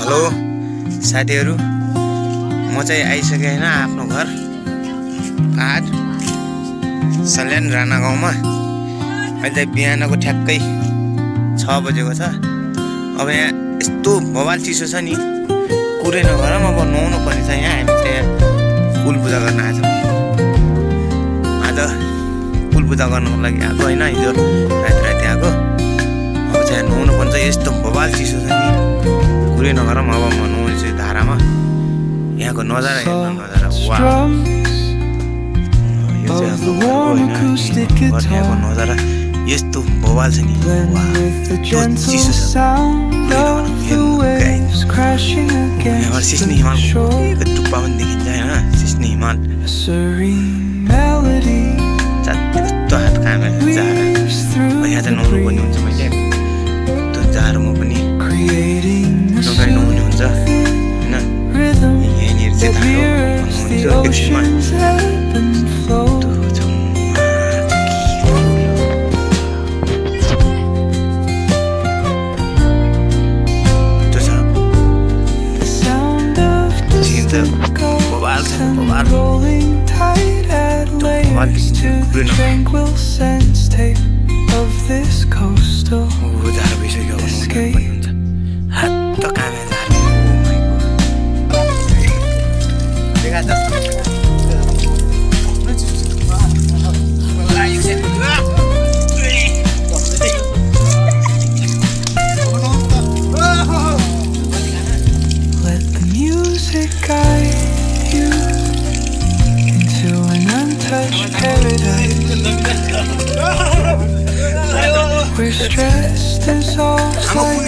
Hello साथीहरु, म चाहिँ आइसके हैन आफ्नो घर आज सल्यान राणा गाउँमा। अहिले बिहानको ठ्याक्कै 6 बजेको छ। अब यहाँ यस्तो बवाल चिसो छ नि, कुरै नगर अब नुहाउनु पर्ने छ। यहाँ हामी चाहिँ यहाँ कुल पूजा गर्न आएछौँ। आज कुल पूजा गर्नको लागि आएको हैन, हिजो राति आएको। अब चाहिँ नुहाउनु पर्छ, यस्तो बवाल चिसो छ नि, कुरै नगर अब म नुहाउँछु धारामा। यहाँको नजारा हेर्नु, नजारा वाह। यो चाहिँ हाम्रो यहाँको नजारा यस्तो बवाल छ नि, वाह। त्यो चिसो छ, यहाँबाट सिस्ने हिमालको एक टुप्पा पनि देखिन्छ हैन, सिस्ने हिमाल। कस्तो हात कामे जाडो। यहाँ चाहिँ नुहाउनु पर्ने हुन्छ। मैले त्यो जाडोमा पनि नगाई नुहाउने हुन्छ हैन। यहाँनिर चाहिँ धारो एकछिनमा tranquil sense tape of this coastal escape. Let the music guide you into an untouched paradise where stress dissolves like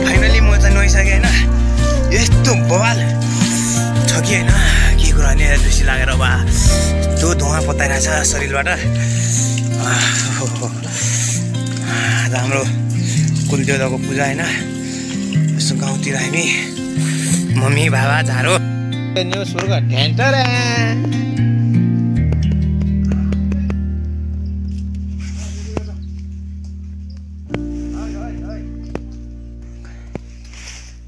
finally म चाहिँ नुहाइसकेँ हैन। यस्तो बवाल छ कि हैन, के कुरा नि दृष्टि लागेर बा त्यो धुवा पताइरहेछ शरीरबाट। आज हाम्रो कुलदेवताको पूजा हैन। यसो गाउँतिर हामी मम्मी बाबा झारो न्यु सुरुको ढ्यान्टर।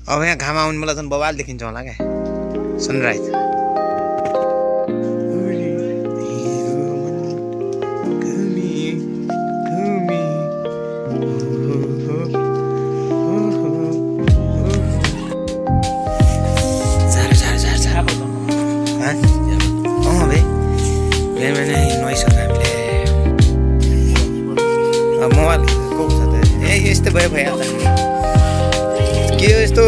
अब यहाँ घाम आउनु बेला झन् बवाल देखिन्छ होला क्या, सनराइज। नुहाइसक्यो हामीले। अब मोबाइल को छ त, यस्तो भइहाल्छ। के यस्तो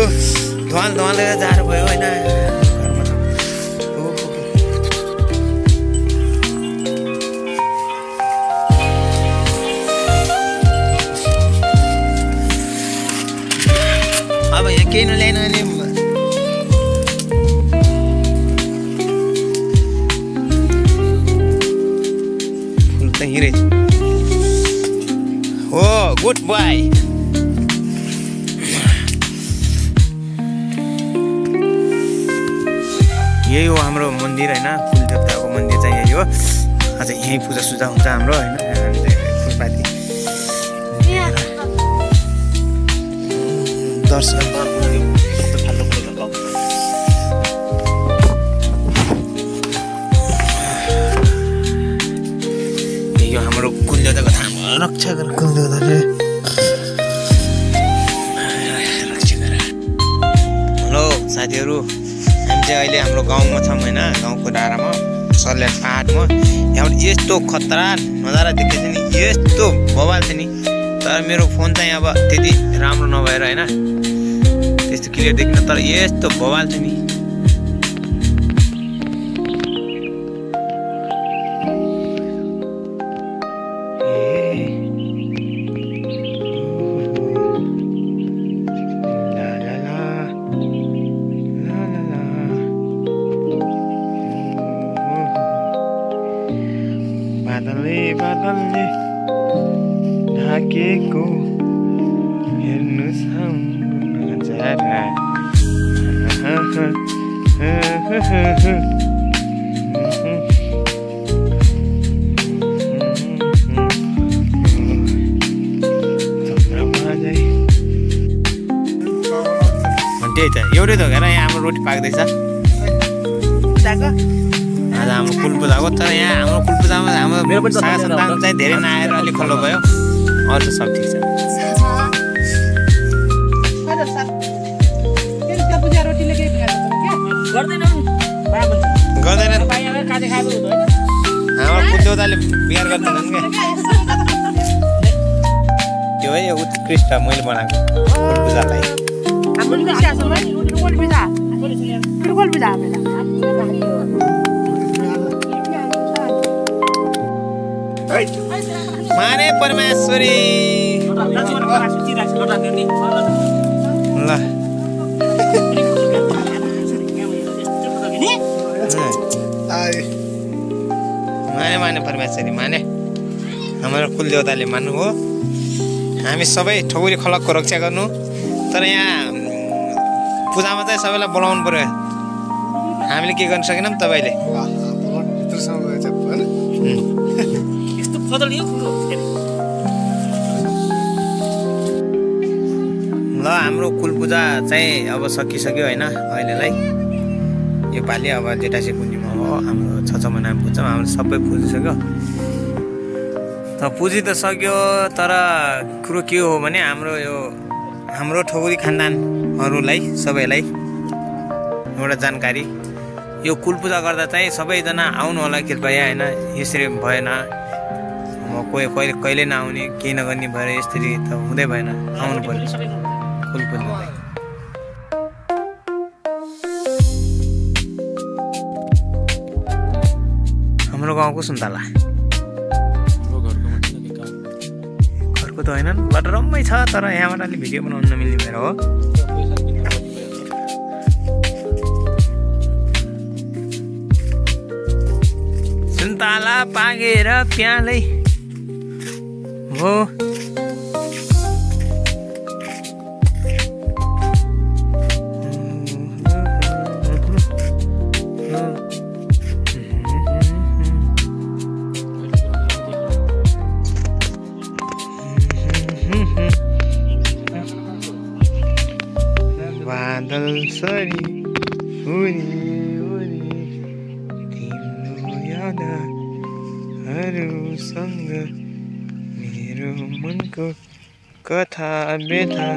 धुवाल जाडो भयो होइन घरमा त। अब यहाँ केही नल्याएन भने फुल त हिँडे हो। Good by. यही हो हाम्रो मन्दिर हैन, कुलदेवताको मन्दिर चाहिँ यही हो। आज यही पूजा सुजा हुन्छ हाम्रो हैन। हामी चाहिँ फुलपाती दर्शन यही हो हाम्रो कुलदेवताको धाम। रक्षा गर कुलदेवताले रक्षा गर। हेलो साथीहरु, हामी चाहिँ अहिले हाम्रो गाउँमा छौँ हैन, गाउँको डाँडामा सल्यान पाहाडमा। यहाँबाट यस्तो खतरा नजारा देखेको छ नि, यस्तो बवाल छ नि। तर मेरो फोन चाहिँ अब त्यति राम्रो नभएर हैन त्यस्तो क्लियर देखिन, तर यस्तो बवाल छ नि। त्यही त एउटै त हेर यहाँ हाम्रो रोटी पाक्दैछ आज हाम्रो कुल पूजा हो तर यहाँ हाम्रो कुल पूजामा हाम्रो सागा सन्तान चाहिँ धेरै नआएर अलिक खल्लो भयो अरू त सब ठिक छ गर्दैनन् हाम्रो कुलदेवताले बिगार गर्दैनन् क्या त्यो है उत्कृष्ट मैले बनाएको कुल पूजालाई माने परमेश्वरी ल माने परमेश्वरी माने हाम्रो कुलदेवताले मान्नु हो हामी सबै ठकुरी खलकको रक्षा गर्नु तर यहाँ पूजामा चाहिँ सबैलाई बोलाउनु पर्यो हामीले के गर्न सकेनौँ तपाईँले ल हाम्रो कुल पूजा चाहिँ अब सकिसक्यो होइन अहिलेलाई योपालि अब जेठासी पुन्जीमा हो हाम्रो 6 महिनामा पुज्छौँ हाम्रो सबै पुजिसक्यो त पुजी त सक्यो तर कुरो के हो भने हाम्रो ठकुरी खानदानहरूलाई सबैलाई एउटा जानकारी यो कुल पूजा गर्दा चाहिँ सबैजना आउनु होला कृपया होइन यसरी भएन कहिले नआउने केही नगर्ने भएर यसरी त हुँदै भएन आउनु पर्यो कुल पूजा हाम्रो गाउँको सुन्तला घरको त होइन बट रम्मै छ तर यहाँबाट अलिक भिडियो बनाउनु नमिल्ने भएर हो सुन्तला पाकेर प्यालै हो बादल सरी तिम्रो यादहरूसँग मेरो मनको कथा व्यथा